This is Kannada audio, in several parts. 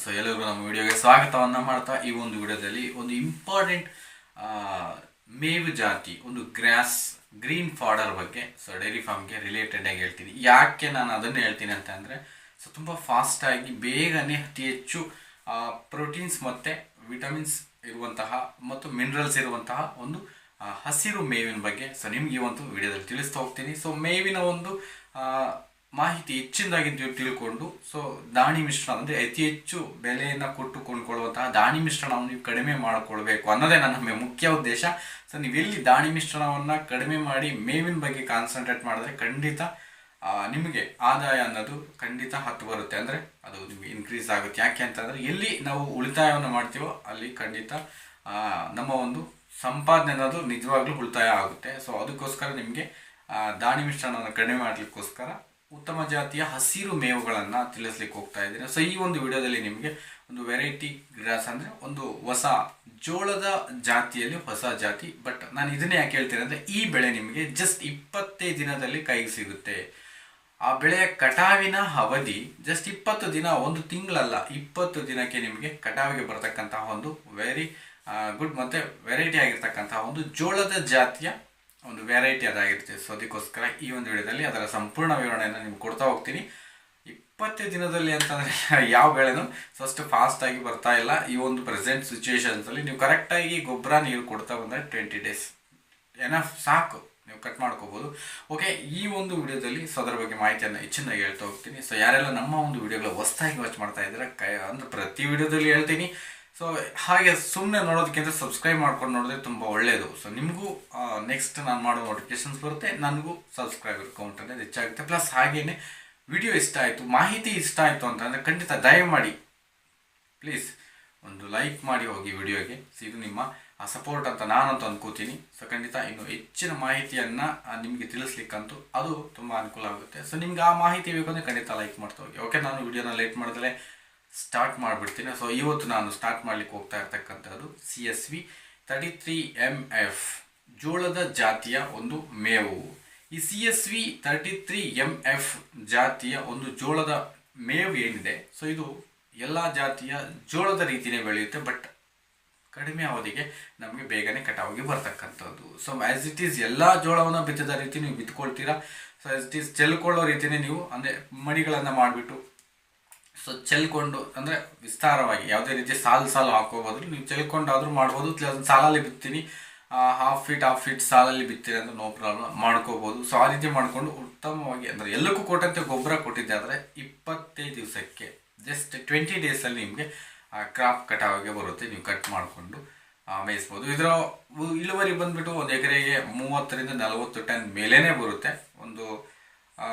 ಸೊ ಎಲ್ಲರಿಗೂ ನಮ್ಮ ವಿಡಿಯೋಗೆ ಸ್ವಾಗತವನ್ನು ಮಾಡ್ತಾ ಈ ಒಂದು ವಿಡಿಯೋದಲ್ಲಿ ಒಂದು ಇಂಪಾರ್ಟೆಂಟ್ ಮೇವು ಜಾತಿ ಒಂದು ಗ್ರೀನ್ ಫಾಡರ್ ಬಗ್ಗೆ ಸೊ ಡೈರಿ ಫಾರ್ಮ್ಗೆ ರಿಲೇಟೆಡ್ ಆಗಿ ಹೇಳ್ತೀನಿ. ಯಾಕೆ ನಾನು ಅದನ್ನು ಹೇಳ್ತೀನಿ ಅಂತ ಅಂದರೆ ಸೊ ತುಂಬ ಫಾಸ್ಟಾಗಿ ಬೇಗನೆ ಅತಿ ಹೆಚ್ಚು ಪ್ರೋಟೀನ್ಸ್ ಮತ್ತು ವಿಟಮಿನ್ಸ್ ಇರುವಂತಹ ಮತ್ತು ಮಿನರಲ್ಸ್ ಇರುವಂತಹ ಒಂದು ಹಸಿರು ಮೇವಿನ ಬಗ್ಗೆ ಸೊ ನಿಮ್ಗೆ ಈ ಒಂದು ವಿಡಿಯೋದಲ್ಲಿ ತಿಳಿಸ್ತಾ ಹೋಗ್ತೀನಿ. ಸೊ ಮೇವಿನ ಒಂದು ಮಾಹಿತಿ ಹೆಚ್ಚಿನದಾಗಿ ತಿಳ್ಕೊಂಡು ಸೊ ದಾಣಿ ಮಿಶ್ರಣ ಅಂದರೆ ಅತಿ ಹೆಚ್ಚು ಬೆಲೆಯನ್ನು ಕೊಟ್ಟು ಕೊಂಡ್ಕೊಳ್ಳುವಂತಹ ದಾಣಿ ಮಿಶ್ರಣವನ್ನು ನೀವು ಕಡಿಮೆ ಮಾಡಿಕೊಳ್ಬೇಕು ಅನ್ನೋದೇ ನನ್ನ ಮುಖ್ಯ ಉದ್ದೇಶ. ಸೊ ನೀವೆಲ್ಲಿ ದಾಣಿ ಮಿಶ್ರಣವನ್ನು ಕಡಿಮೆ ಮಾಡಿ ಮೇವಿನ ಬಗ್ಗೆ ಕಾನ್ಸಂಟ್ರೇಟ್ ಮಾಡಿದ್ರೆ ಖಂಡಿತ ನಿಮಗೆ ಆದಾಯ ಅನ್ನೋದು ಖಂಡಿತ ಹತ್ತು ಬರುತ್ತೆ, ಅಂದರೆ ಅದು ನಿಮಗೆ ಇನ್ಕ್ರೀಸ್ ಆಗುತ್ತೆ. ಯಾಕೆ ಅಂತಂದರೆ ಎಲ್ಲಿ ನಾವು ಉಳಿತಾಯವನ್ನು ಮಾಡ್ತೀವೋ ಅಲ್ಲಿ ಖಂಡಿತ ನಮ್ಮ ಒಂದು ಸಂಪಾದನೆ ಅನ್ನೋದು ನಿಜವಾಗ್ಲೂ ಉಳಿತಾಯ ಆಗುತ್ತೆ. ಸೊ ಅದಕ್ಕೋಸ್ಕರ ನಿಮಗೆ ದಾಣಿ ಮಿಶ್ರಣವನ್ನು ಕಡಿಮೆ ಮಾಡಲಿಕ್ಕೋಸ್ಕರ ಉತ್ತಮ ಜಾತಿಯ ಹಸಿರು ಮೇವುಗಳನ್ನು ತಿಳಿಸ್ಲಿಕ್ಕೆ ಹೋಗ್ತಾ ಇದ್ದೀನಿ. ಸೊ ಈ ಒಂದು ವಿಡಿಯೋದಲ್ಲಿ ನಿಮಗೆ ಒಂದು ವೆರೈಟಿ ಗ್ರಾಸ್ ಅಂದರೆ ಒಂದು ಹೊಸ ಜೋಳದ ಜಾತಿಯಲ್ಲಿ ಹೊಸ ಜಾತಿ. ಬಟ್ ನಾನು ಇದನ್ನೇ ಯಾಕೆ ಹೇಳ್ತೀನಿ ಅಂದರೆ ಈ ಬೆಳೆ ನಿಮಗೆ ಜಸ್ಟ್ 25 ದಿನದಲ್ಲಿ ಕೈಗೆ ಸಿಗುತ್ತೆ. ಆ ಬೆಳೆಯ ಕಟಾವಿನ ಅವಧಿ ಜಸ್ಟ್ 20 ದಿನ, ಒಂದು ತಿಂಗಳಲ್ಲ, 20 ದಿನಕ್ಕೆ ನಿಮಗೆ ಕಟಾವಿಗೆ ಬರ್ತಕ್ಕಂತಹ ಒಂದು ವೆರಿ ಗುಡ್ ಮತ್ತು ವೆರೈಟಿ ಆಗಿರ್ತಕ್ಕಂತಹ ಒಂದು ಜೋಳದ ಜಾತಿಯ ಒಂದು ವೆರೈಟಿ ಅದಾಗಿರುತ್ತೆ. ಸೊ ಅದಕ್ಕೋಸ್ಕರ ಈ ಒಂದು ವಿಡಿಯೋದಲ್ಲಿ ಅದರ ಸಂಪೂರ್ಣ ವಿವರಣೆಯನ್ನು ನಿಮ್ಗೆ ಕೊಡ್ತಾ ಹೋಗ್ತೀನಿ. 20 ದಿನದಲ್ಲಿ ಅಂತಂದರೆ ಯಾವ ಬೆಳೆನೂ ಅಷ್ಟು ಫಾಸ್ಟಾಗಿ ಬರ್ತಾ ಇಲ್ಲ. ಈ ಒಂದು ಪ್ರೆಸೆಂಟ್ ಸಿಚುವೇಶನ್ಸಲ್ಲಿ ನೀವು ಕರೆಕ್ಟಾಗಿ ಗೊಬ್ಬರ ನೀರು ಕೊಡ್ತಾ ಬಂದರೆ 20 ಡೇಸ್ ಎನಫ್ ಸಾಕು, ನೀವು ಕಟ್ ಮಾಡ್ಕೋಬೋದು. ಓಕೆ, ಈ ಒಂದು ವಿಡಿಯೋದಲ್ಲಿ ಸೊ ಅದರ ಬಗ್ಗೆ ಮಾಹಿತಿಯನ್ನು ಹೆಚ್ಚಿನಾಗಿ ಹೇಳ್ತಾ ಹೋಗ್ತೀನಿ. ಸೊ ಯಾರೆಲ್ಲ ನಮ್ಮ ಒಂದು ವಿಡಿಯೋಗಳ ಹೊಸದಾಗಿ ವಾಚ್ ಮಾಡ್ತಾ ಇದ್ದಾರೆ ಅಂದರೆ ಪ್ರತಿ ವಿಡಿಯೋದಲ್ಲಿ ಹೇಳ್ತೀನಿ. ಸೊ ಹಾಗೆ ಸುಮ್ಮನೆ ನೋಡೋದಕ್ಕಿಂತ ಸಬ್ಸ್ಕ್ರೈಬ್ ಮಾಡ್ಕೊಂಡು ನೋಡಿದ್ರೆ ತುಂಬ ಒಳ್ಳೆಯದು. ಸೊ ನಿಮಗೂ ನೆಕ್ಸ್ಟ್ ನಾನು ಮಾಡೋ ನೋಟಿಫಿಕೇಶನ್ಸ್ ಬರುತ್ತೆ, ನನಗೂ ಸಬ್ಸ್ಕ್ರೈಬರ್ ಕೌಂಟ್ అనేది ಹೆಚ್ಚಾಗುತ್ತೆ. ಪ್ಲಸ್ ಹಾಗೇನೆ ವಿಡಿಯೋ ಇಷ್ಟ ಆಯಿತು, ಮಾಹಿತಿ ಇಷ್ಟ ಆಯಿತು ಅಂತಂದರೆ ಖಂಡಿತ ದಯಮಾಡಿ ಪ್ಲೀಸ್ ಒಂದು ಲೈಕ್ ಮಾಡಿ ಹೋಗಿ ವಿಡಿಯೋಗೆ. ಸೊ ಇದು ನಿಮ್ಮ ಸಪೋರ್ಟ್ ಅಂತ ನಾನಂತೂ ಅನ್ಕೋತೀನಿ. ಸೊ ಖಂಡಿತ ಇನ್ನು ಹೆಚ್ಚಿನ ಮಾಹಿತಿಯನ್ನು ನಿಮಗೆ ತಿಳಿಸ್ಲಿಕ್ಕಂತೂ ಅದು ತುಂಬ ಅನುಕೂಲ ಆಗುತ್ತೆ. ಸೊ ನಿಮ್ಗೆ ಆ ಮಾಹಿತಿ ಬೇಕು ಅಂದರೆ ಖಂಡಿತ ಲೈಕ್ ಮಾಡ್ತಾ ಹೋಗಿ. ಓಕೆ, ನಾನು ವಿಡಿಯೋನ ಲೇಟ್ ಮಾಡಿದ್ರೆ ಸ್ಟಾರ್ಟ್ ಮಾಡಿಬಿಡ್ತೀನಿ. ಸೊ ಇವತ್ತು ನಾನು ಸ್ಟಾರ್ಟ್ ಮಾಡಲಿಕ್ಕೆ ಹೋಗ್ತಾ ಇರ್ತಕ್ಕಂಥದ್ದು CSV 33MF ಜೋಳದ ಜಾತಿಯ ಒಂದು ಮೇವು. ಈ CSV 33MF ಜಾತಿಯ ಒಂದು ಜೋಳದ ಮೇವು ಏನಿದೆ ಸೊ ಇದು ಎಲ್ಲ ಜಾತಿಯ ಜೋಳದ ರೀತಿಯೇ ಬೆಳೆಯುತ್ತೆ, ಬಟ್ ಕಡಿಮೆ ಅವಧಿಗೆ ನಮಗೆ ಬೇಗನೆ ಕಟಾವಿಗೆ ಬರ್ತಕ್ಕಂಥದ್ದು. ಸೊ ಆ್ಯಸ್ ಇಟ್ ಈಸ್ ಎಲ್ಲ ಜೋಳವನ್ನು ಬಿತ್ತಿದ ರೀತಿ ನೀವು ಬಿತ್ಕೊಳ್ತೀರಾ. ಸೊ ಆ್ಯಸ್ ಇಟ್ ಈಸ್ ಚೆಲ್ಕೊಳ್ಳೋ ರೀತಿಯೇ ನೀವು ಅಂದರೆ ಮಡಿಗಳನ್ನು ಮಾಡಿಬಿಟ್ಟು ಸೊ ಚೆಲ್ಕೊಂಡು ಅಂದರೆ ವಿಸ್ತಾರವಾಗಿ ಯಾವುದೇ ರೀತಿ ಸಾಲು ಹಾಕೋಬೋದ್ರು, ನೀವು ಚೆಲ್ಕೊಂಡಾದರೂ ಮಾಡ್ಬೋದು. ಸಾಲಲ್ಲಿ ಬಿತ್ತೀನಿ, ಹಾಫ್ ಫೀಟ್ ಸಾಲಲ್ಲಿ ಬಿತ್ತೀರಿ ಅಂದರೆ ನೋ ಪ್ರಾಬ್ಲಮ್ ಮಾಡ್ಕೋಬೋದು. ಸೊ ಆ ರೀತಿ ಮಾಡಿಕೊಂಡು ಉತ್ತಮವಾಗಿ ಅಂದರೆ ಎಲ್ಲಕ್ಕೂ ಕೊಟ್ಟಂತೆ ಗೊಬ್ಬರ ಕೊಟ್ಟಿದ್ದೆ ಆದರೆ 25 ದಿವಸಕ್ಕೆ ಜಸ್ಟ್ 20 ಡೇಸಲ್ಲಿ ನಿಮಗೆ ಕ್ರಾಪ್ ಕಟಾವಿಗೆ ಬರುತ್ತೆ. ನೀವು ಕಟ್ ಮಾಡಿಕೊಂಡು ಮೇಯಿಸ್ಬೋದು. ಇದರ ಇಳುವರಿ ಬಂದುಬಿಟ್ಟು ಒಂದು ಎಕರೆಗೆ 30 ರಿಂದ 40 ಟನ್ ಮೇಲೇ ಬರುತ್ತೆ. ಒಂದು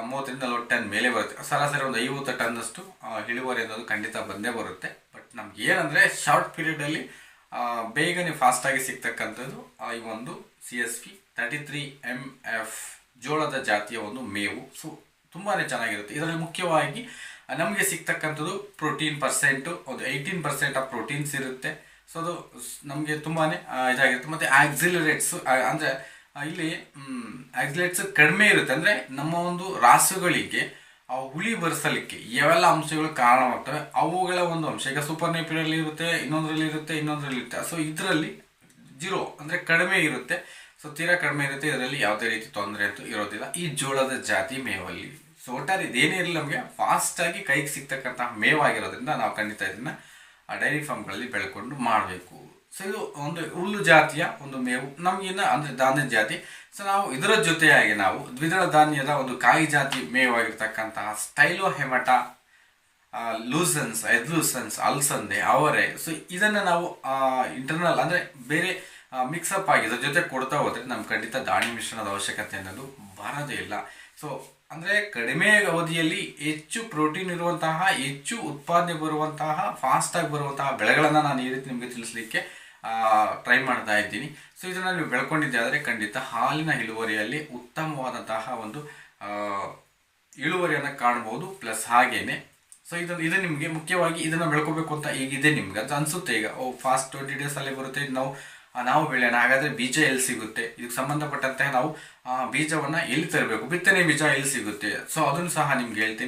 30 ರಿಂದ 40 ಟನ್ ಮೇಲೆ ಬರುತ್ತೆ. ಸರಾಸರಿ ಒಂದು 50 ಟನ್ನಷ್ಟು ಇಳುವರಿ ಅನ್ನೋದು ಖಂಡಿತ ಬಂದೇ ಬರುತ್ತೆ. ಬಟ್ ನಮ್ಗೆ ಏನಂದರೆ ಶಾರ್ಟ್ ಪೀರಿಯಡಲ್ಲಿ ಬೇಗನೆ ಫಾಸ್ಟಾಗಿ ಸಿಗ್ತಕ್ಕಂಥದ್ದು ಈ ಒಂದು CSV 33MF ಜೋಳದ ಜಾತಿಯ ಒಂದು ಮೇವು. ಸೊ ತುಂಬಾ ಚೆನ್ನಾಗಿರುತ್ತೆ. ಇದರಲ್ಲಿ ಮುಖ್ಯವಾಗಿ ನಮಗೆ ಸಿಗ್ತಕ್ಕಂಥದ್ದು ಪ್ರೋಟೀನ್ ಪರ್ಸೆಂಟು ಒಂದು 18% ಆಫ್ ಪ್ರೋಟೀನ್ಸ್ ಇರುತ್ತೆ. ಸೊ ಅದು ನಮಗೆ ತುಂಬಾ ಇದಾಗಿರುತ್ತೆ. ಮತ್ತು ಆಕ್ಸಿಲರೇಟ್ಸು ಅಂದರೆ ಇಲ್ಲಿ ಆಕ್ಸಿಲೇಟ್ಸ್ ಕಡಿಮೆ ಇರುತ್ತೆ, ಅಂದರೆ ನಮ್ಮ ಒಂದು ರಾಸುಗಳಿಗೆ ಹುಳಿ ಬರೆಸಲಿಕ್ಕೆ ಯಾವೆಲ್ಲ ಅಂಶಗಳು ಕಾರಣವಾಗ್ತವೆ ಅವುಗಳ ಒಂದು ಅಂಶ. ಈಗ ಸೂಪರ್ ನೇಪಿಯಲ್ಲಿ ಇರುತ್ತೆ, ಇನ್ನೊಂದರಲ್ಲಿ ಇರುತ್ತೆ. ಸೊ ಇದರಲ್ಲಿ 0 ಅಂದರೆ ಕಡಿಮೆ ಇರುತ್ತೆ. ಸೊ ತೀರಾ ಕಡಿಮೆ ಇರುತ್ತೆ. ಇದರಲ್ಲಿ ಯಾವುದೇ ರೀತಿ ತೊಂದರೆ ಅಂತೂ ಇರೋದಿಲ್ಲ ಈ ಜೋಳದ ಜಾತಿ ಮೇವಲ್ಲಿ. ಸೊ ಒಟ್ಟಾರೆ ಇದೇನೇ ಇರಲಿ ನಮಗೆ ಫಾಸ್ಟಾಗಿ ಕೈಗೆ ಸಿಗ್ತಕ್ಕಂತಹ ಮೇವಾಗಿರೋದ್ರಿಂದ ನಾವು ಖಂಡಿತ ಇದನ್ನು ಡೈರಿ ಫಾರ್ಮ್ಗಳಲ್ಲಿ ಬೆಳ್ಕೊಂಡು ಮಾಡಬೇಕು. ಸೊ ಇದು ಒಂದು ಹುಲ್ಲು ಜಾತಿಯ ಒಂದು ಮೇವು ನಮಗಿನ್ನ ಅಂದರೆ ಧಾನ್ಯ ಜಾತಿ. ಸೊ ನಾವು ಇದರ ಜೊತೆಯಾಗಿ ನಾವು ದ್ವಿದಳ ಧಾನ್ಯದ ಒಂದು ಕಾಯಿ ಜಾತಿ ಮೇವಾಗಿರ್ತಕ್ಕಂತಹ ಸ್ಟೈಲೋಹೆಮಟಾ, ಎದ್ಲೂಸನ್ಸ್, ಅಲ್ಸಂದೆ, ಅವರೆ. ಸೊ ಇದನ್ನು ನಾವು ಇಂಟರ್ನಲ್ ಅಂದರೆ ಬೇರೆ ಮಿಕ್ಸಪ್ ಆಗಿ ಇದರ ಜೊತೆ ಕೊಡ್ತಾ ಹೋದರೆ ನಮ್ಗೆ ಖಂಡಿತ ದಾಣಿ ಮಿಶ್ರಣದ ಅವಶ್ಯಕತೆ ಅನ್ನೋದು ಬರೋದೇ ಇಲ್ಲ. ಸೊ ಅಂದರೆ ಕಡಿಮೆ ಅವಧಿಯಲ್ಲಿ ಹೆಚ್ಚು ಪ್ರೋಟೀನ್ ಇರುವಂತಹ, ಹೆಚ್ಚು ಉತ್ಪಾದನೆ ಬರುವಂತಹ, ಫಾಸ್ಟಾಗಿ ಬರುವಂತಹ ಬೆಳೆಗಳನ್ನು ನಾನು ಈ ರೀತಿ ನಿಮಗೆ ತಿಳಿಸ್ಲಿಕ್ಕೆ ಟ್ರೈ ಮಾಡ್ತಾ ಇದ್ದೀನಿ. ಸೊ ಇದನ್ನು ನೀವು ಬೆಳ್ಕೊಂಡಿದ್ದೆ ಆದರೆ ಖಂಡಿತ ಹಾಲಿನ ಇಳುವರಿಯಲ್ಲಿ ಉತ್ತಮವಾದಂತಹ ಒಂದು ಇಳುವರಿಯನ್ನು ಕಾಣ್ಬೋದು. ಪ್ಲಸ್ ಹಾಗೇನೆ ಸೊ ಇದು ನಿಮಗೆ ಮುಖ್ಯವಾಗಿ ಇದನ್ನು ಬೆಳ್ಕೋಬೇಕು ಅಂತ ಈಗಿದೆ ನಿಮ್ಗೆ ಅಂತ ಅನಿಸುತ್ತೆ. ಈಗ ಫಾಸ್ಟ್ 20 ಡೇಸಲ್ಲಿ ಬರುತ್ತೆ, ನಾವು ಬೆಳೆಯೋಣ. ಹಾಗಾದರೆ ಬೀಜ ಎಲ್ಲಿ ಸಿಗುತ್ತೆ, ಇದಕ್ಕೆ ಸಂಬಂಧಪಟ್ಟಂತೆ ನಾವು ಬೀಜವನ್ನು ಎಲ್ಲಿ ತರಬೇಕು, ಬಿತ್ತನೆ ಬೀಜ ಎಲ್ಲಿ ಸಿಗುತ್ತೆ, ಸೊ ಅದನ್ನು ಸಹ ನಿಮ್ಗೆ ಹೇಳ್ತೀನಿ.